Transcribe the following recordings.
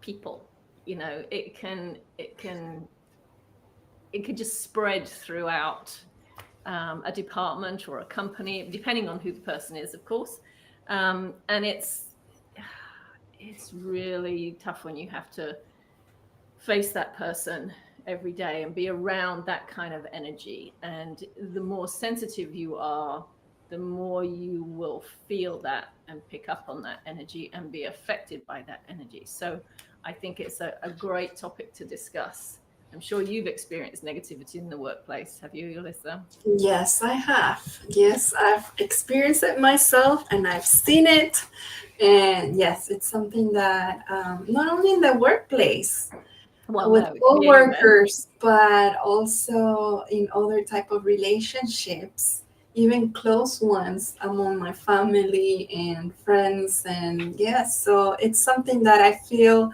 people. It could just spread throughout a department or a company, depending on who the person is, of course. And it's really tough when you have to face that person every day and be around that kind of energy. And the more sensitive you are, the more you will feel that and pick up on that energy and be affected by that energy. So I think it's a great topic to discuss. I'm sure you've experienced negativity in the workplace. Have you, Alyssa? Yes, I have. Yes, I've experienced it myself and I've seen it. And yes, it's something that not only in the workplace Well, with no, it could be anywhere. coworkers, but also in other type of relationships, even close ones among my family and friends. And yes, so it's something that I feel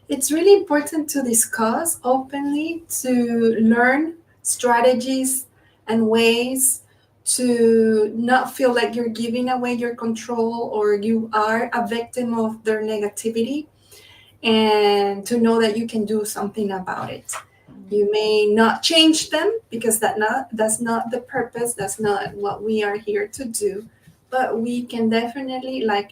it's really important to discuss openly, to learn strategies and ways to not feel like you're giving away your control or you are a victim of their negativity, and to know that you can do something about it. Mm. You may not change them because that's not the purpose, that's not what we are here to do, but we can definitely, like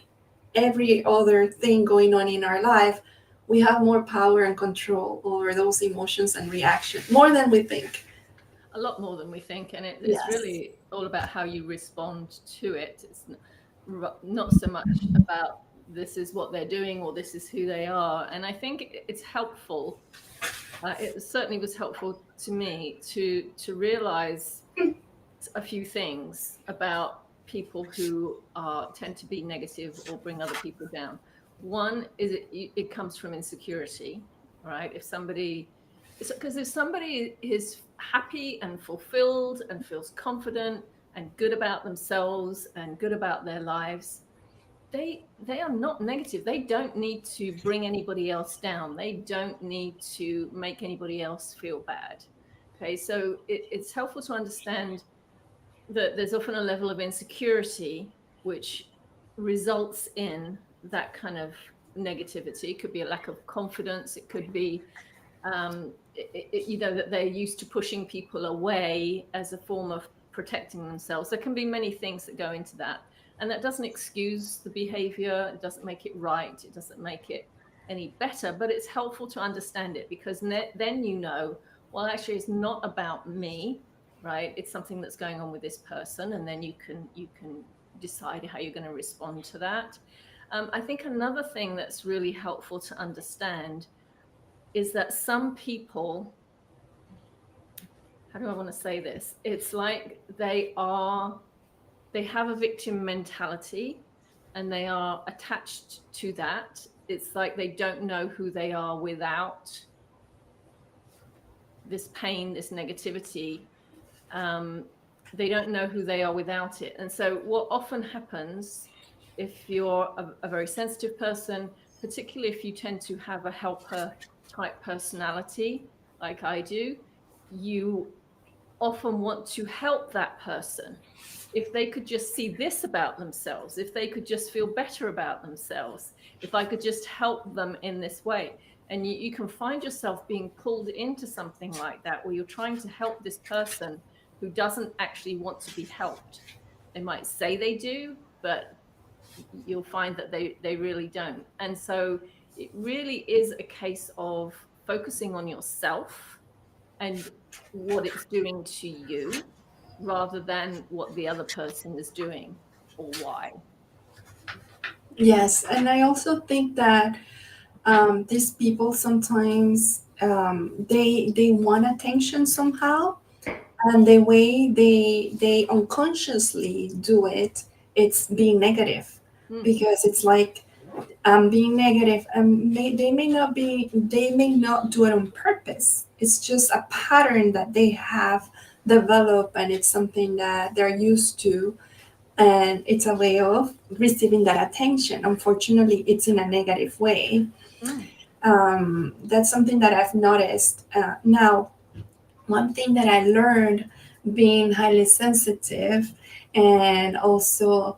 every other thing going on in our life, we have more power and control over those emotions and reactions more than we think. A lot more than we think, and it's Yes. really all about how you respond to it. It's not so much about this is what they're doing or this is who they are. And I think it's helpful. It certainly was helpful to me to realize a few things about people who tend to be negative or bring other people down. One is it comes from insecurity, right? Because if somebody is happy and fulfilled and feels confident and good about themselves and good about their lives, they are not negative. They don't need to bring anybody else down. They don't need to make anybody else feel bad. Okay, so it's helpful to understand that there's often a level of insecurity which results in that kind of negativity. It could be a lack of confidence. It could be, that they're used to pushing people away as a form of protecting themselves. There can be many things that go into that. And that doesn't excuse the behavior. It doesn't make it right. It doesn't make it any better, but it's helpful to understand it because then well, actually, it's not about me, right? It's something that's going on with this person, and then you can decide how you're going to respond to that. I think another thing that's really helpful to understand is that some people, how do I want to say this? It's like they have a victim mentality and they are attached to that. It's like they don't know who they are without this pain, this negativity. Um, they don't know who they are without it. And so, what often happens if you're a very sensitive person, particularly if you tend to have a helper type personality like I do, you often want to help that person. If they could just see this about themselves, if they could just feel better about themselves, if I could just help them in this way. And you can find yourself being pulled into something like that, where you're trying to help this person who doesn't actually want to be helped. They might say they do, but you'll find that they really don't. And so it really is a case of focusing on yourself and what it's doing to you rather than what the other person is doing or why. Yes, and I also think that these people sometimes they want attention somehow, and the way they unconsciously do it, it's being negative, Mm, because it's like being negative, and they may not do it on purpose. It's just a pattern that they have developed, and it's something that they're used to, and it's a way of receiving that attention. Unfortunately, it's in a negative way. mm, That's something that I've noticed. Now, one thing that I learned being highly sensitive, and also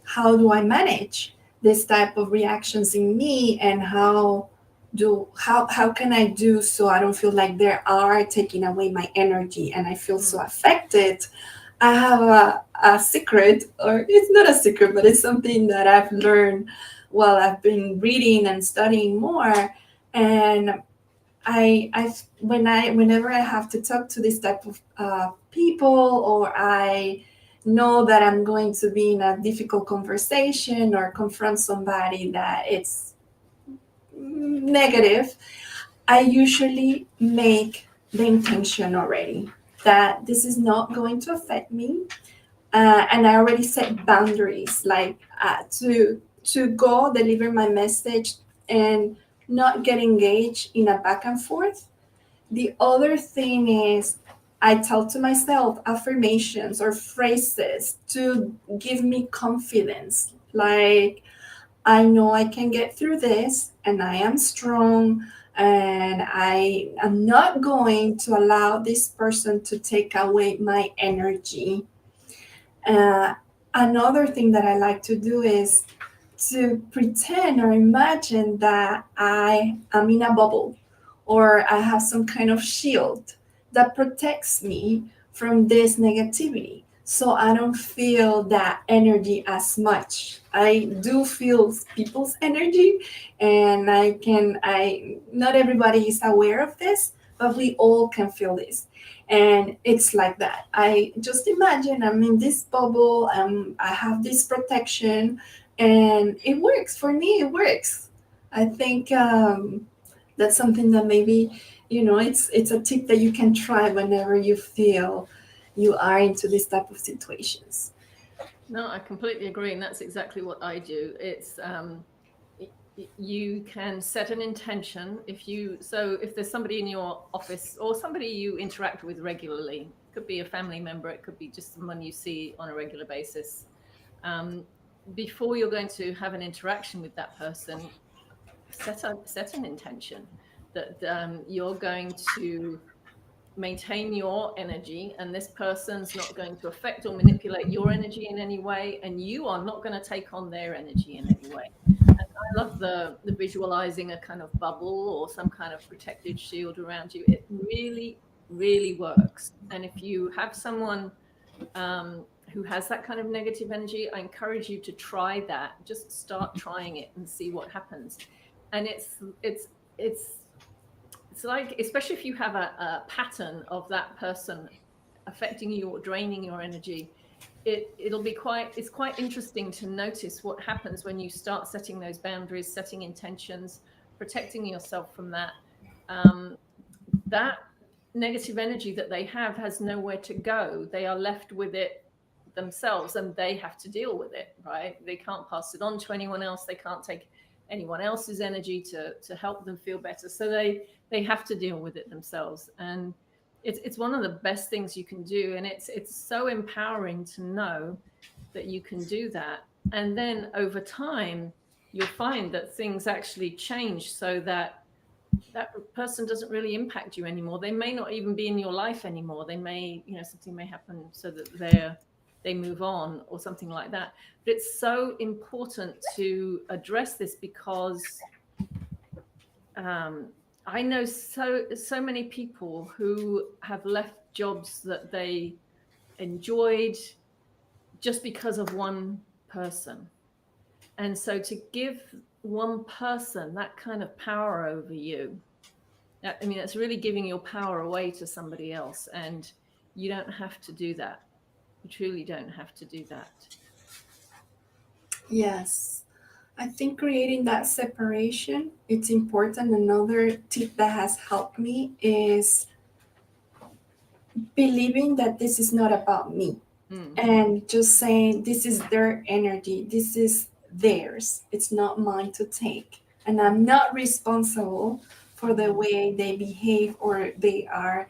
how do I manage this type of reactions in me, and how do how can I do so I don't feel like they are taking away my energy and I feel so Mm. affected. I have a secret, or it's not a secret, but it's something that I've learned while I've been reading and studying more. And whenever I have to talk to this type of people, or I know that I'm going to be in a difficult conversation or confront somebody that it's negative, I usually make the intention already that this is not going to affect me, and I already set boundaries, like to go deliver my message and not get engaged in a back and forth. The other thing is I tell to myself affirmations or phrases to give me confidence, like I know I can get through this and I am strong and I am not going to allow this person to take away my energy. Uh, Another thing that I like to do is to pretend or imagine that I am in a bubble or I have some kind of shield that protects me from this negativity. So I don't feel that energy as much. I do feel people's energy, and not everybody is aware of this, but we all can feel this. And it's like that. I just imagine I'm in this bubble, I have this protection, and it works for me. It works. I think that's something that maybe it's a tip that you can try whenever you feel you are into this type of situations. No, I completely agree, and that's exactly what I do. It's you can set an intention. If there's somebody in your office or somebody you interact with regularly, it could be a family member, it could be just someone you see on a regular basis. Um, Before you're going to have an interaction with that person, set an intention that you're going to maintain your energy, and this person's not going to affect or manipulate your energy in any way, and you are not going to take on their energy in any way. I love the visualizing a kind of bubble or some kind of protected shield around you. It really, really works. And if you have someone who has that kind of negative energy, I encourage you to try that. Just start trying it and see what happens. And it's it's like, especially if you have a pattern of that person affecting you or draining your energy, it's quite interesting to notice what happens when you start setting those boundaries, setting intentions, protecting yourself from that. um, that negative energy that they have has nowhere to go. They are left with it themselves, and they have to deal with it, right? They can't pass it on to anyone else. They can't take anyone else's energy to help them feel better. So they have to deal with it themselves. And it's one of the best things you can do. And it's so empowering to know that you can do that. And then over time, you'll find that things actually change, so that that person doesn't really impact you anymore. They may not even be in your life anymore. They may, something may happen so that they move on or something like that. But it's so important to address this, because I know so many people who have left jobs that they enjoyed just because of one person. And so to give one person that kind of power over you, I mean, it's really giving your power away to somebody else, and you don't have to do that. You truly don't have to do that. Yes, I think creating that separation, it's important. Another tip that has helped me is believing that this is not about me, Mm, and just saying this is their energy, this is theirs, it's not mine to take, and I'm not responsible for the mm, way they behave or they are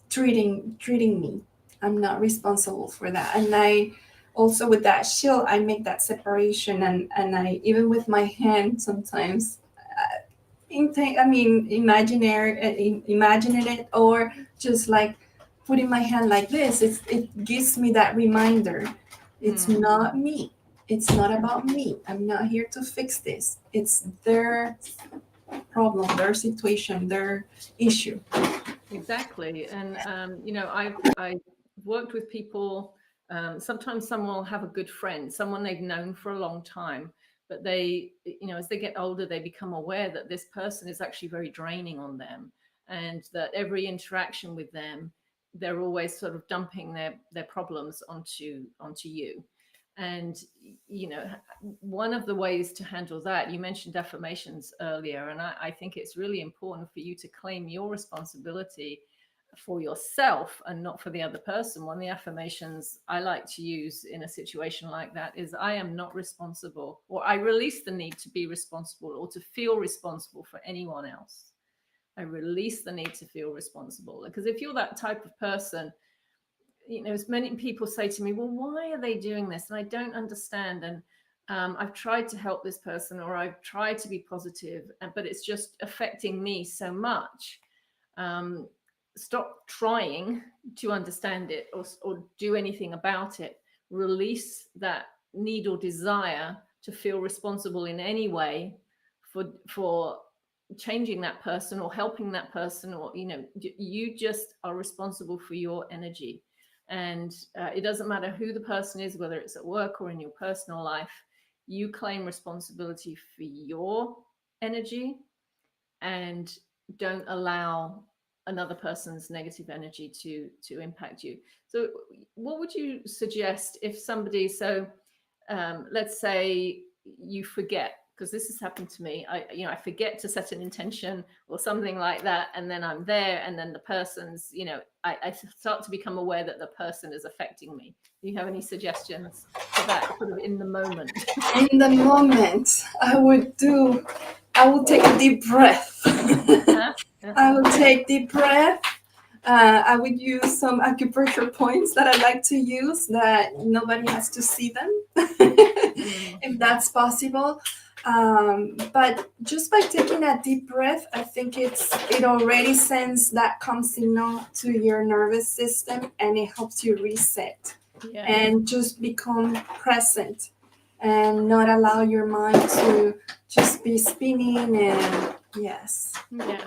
treating me. I'm not responsible for that. And I also, with that shield, I make that separation, and I, even with my hand sometimes, I mean, imagining it, or just like putting my hand like this. It gives me that reminder. It's mm, not me. It's not about me. I'm not here to fix this. It's their. problem, their situation, their issue. Exactly. And, I've worked with people. Sometimes someone will have a good friend, someone they've known for a long time, but as they get older, they become aware that this person is actually very draining on them, and that every interaction with them, they're always sort of dumping their problems onto you. And, one of the ways to handle that, you mentioned affirmations earlier, and I think it's really important for you to claim your responsibility for yourself and not for the other person. One of the affirmations I like to use in a situation like that is, I am not responsible, or I release the need to be responsible or to feel responsible for anyone else. I release the need to feel responsible. Because if you're that type of person, as many people say to me, well, why are they doing this? And I don't understand. And I've tried to help this person, or I've tried to be positive, but it's just affecting me so much. Um, Stop trying to understand it, or do anything about it. Release that need or desire to feel responsible in any way for changing that person or helping that person, or you just are responsible for your energy. And it doesn't matter who the person is, whether it's at work or in your personal life. You claim responsibility for your energy, and don't allow another person's negative energy to impact you. So what would you suggest if somebody, let's say you forget, because this has happened to me. I forget to set an intention or something like that, and then I'm there, and then the person's, I start to become aware that the person is affecting me. Do you have any suggestions for that, sort of in the moment? In the moment, I would take a deep breath. Uh-huh. I Uh-huh. would take deep breath. I would use some acupressure points that I like to use that nobody has to see them, Mm. if that's possible. But just by taking a deep breath, I think it already sends that calm signal to your nervous system, and it helps you reset Yes. and just become present and not allow your mind to just be spinning. And yes. Yes.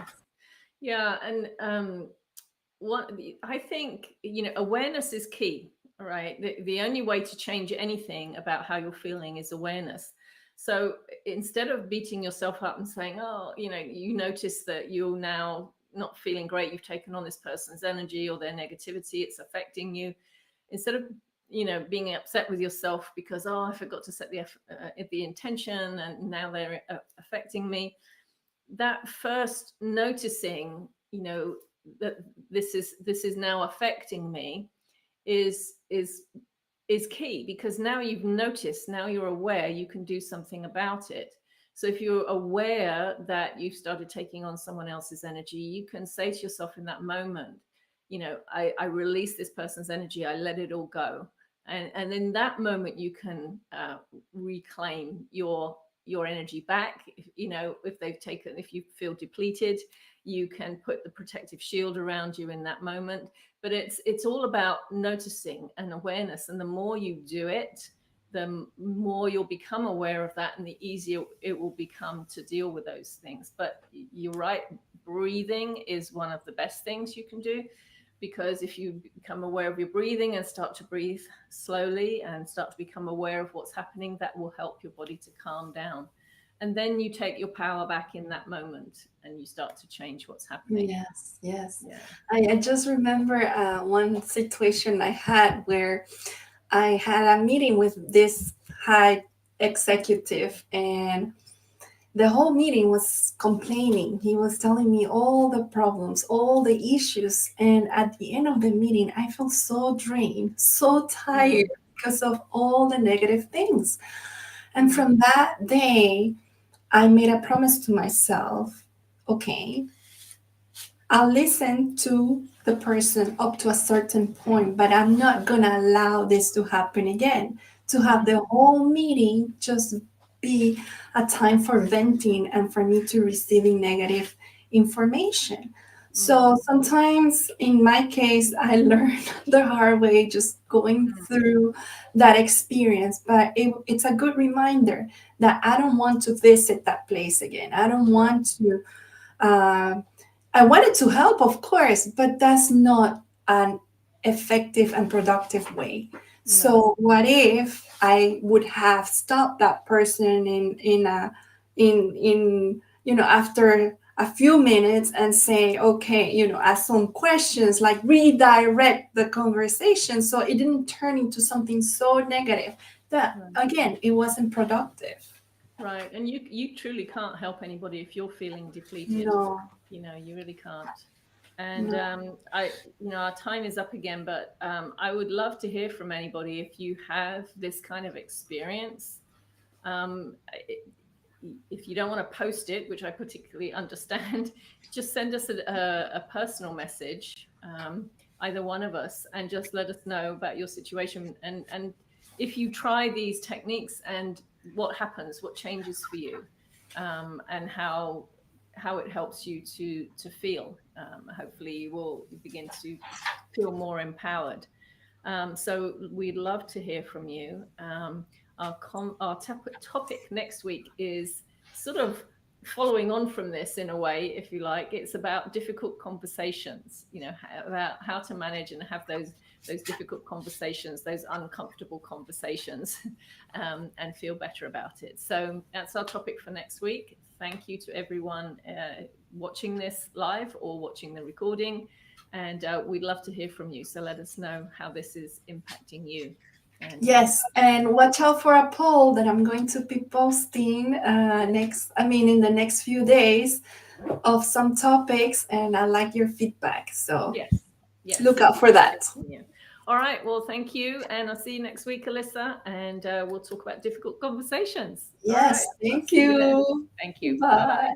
Yeah. And what I think, awareness is key. All right. The only way to change anything about how you're feeling is awareness. So instead of beating yourself up and saying, oh, you notice that you're now not feeling great, you've taken on this person's energy or their negativity, it's affecting you. Instead of being upset with yourself because, oh, I forgot to set the intention and now they're affecting me, that first noticing, that this is now affecting me, is is key, because now you've noticed, now you're aware, you can do something about it. So if you're aware that you've started taking on someone else's energy, you can say to yourself in that moment, I release this person's energy, I let it all go. And in that moment, you can reclaim your energy back. If you feel depleted, you can put the protective shield around you in that moment. But it's all about noticing and awareness, and the more you do it, the more you'll become aware of that, and the easier it will become to deal with those things. But you're right, breathing is one of the best things you can do, because if you become aware of your breathing and start to breathe slowly and start to become aware of what's happening, that will help your body to calm down. And then you take your power back in that moment, and you start to change what's happening. Yes, yes. Yeah. I just remember one situation I had where I had a meeting with this high executive, and the whole meeting was complaining. He was telling me all the problems, all the issues. And at the end of the meeting, I felt so drained, so tired Mm. because of all the negative things. And Mm. from that day, I made a promise to myself, okay, I'll listen to the person up to a certain point, but I'm not going to allow this to happen again. To have the whole meeting just be a time for venting and for me to receiving negative information. So sometimes, in my case, I learned the hard way just going through that experience. But it's a good reminder that I don't want to visit that place again. I don't want to. Uh, I wanted to help, of course, but that's not an effective and productive way. No. So what if I would have stopped that person in after a few minutes and say, okay, ask some questions, like redirect the conversation so it didn't turn into something so negative that Right. again it wasn't productive. Right. And you truly can't help anybody if you're feeling depleted. No, You really can't. And no. our time is up again, but I would love to hear from anybody if you have this kind of experience. Um, if you don't want to post it, which I particularly understand, just send us a personal message, either one of us, and just let us know about your situation. And if you try these techniques and what happens, what changes for you, and how it helps you to feel. Hopefully, you will begin to feel more empowered. So we'd love to hear from you. Our topic next week is sort of following on from this in a way, if you like. It's about difficult conversations, about how to manage and have those difficult conversations, those uncomfortable conversations, and feel better about it. So that's our topic for next week. Thank you to everyone watching this live or watching the recording. And we'd love to hear from you. So let us know how this is impacting you. And Yes, and watch out for a poll that I'm going to be posting in the next few days of some topics, and I like your feedback. So yes, yes. look out for that. Yeah. All right. Well, thank you. And I'll see you next week, Alyssa. And we'll talk about difficult conversations. All right. Yes, I'll thank see you then. you. Thank you. Bye bye. Bye.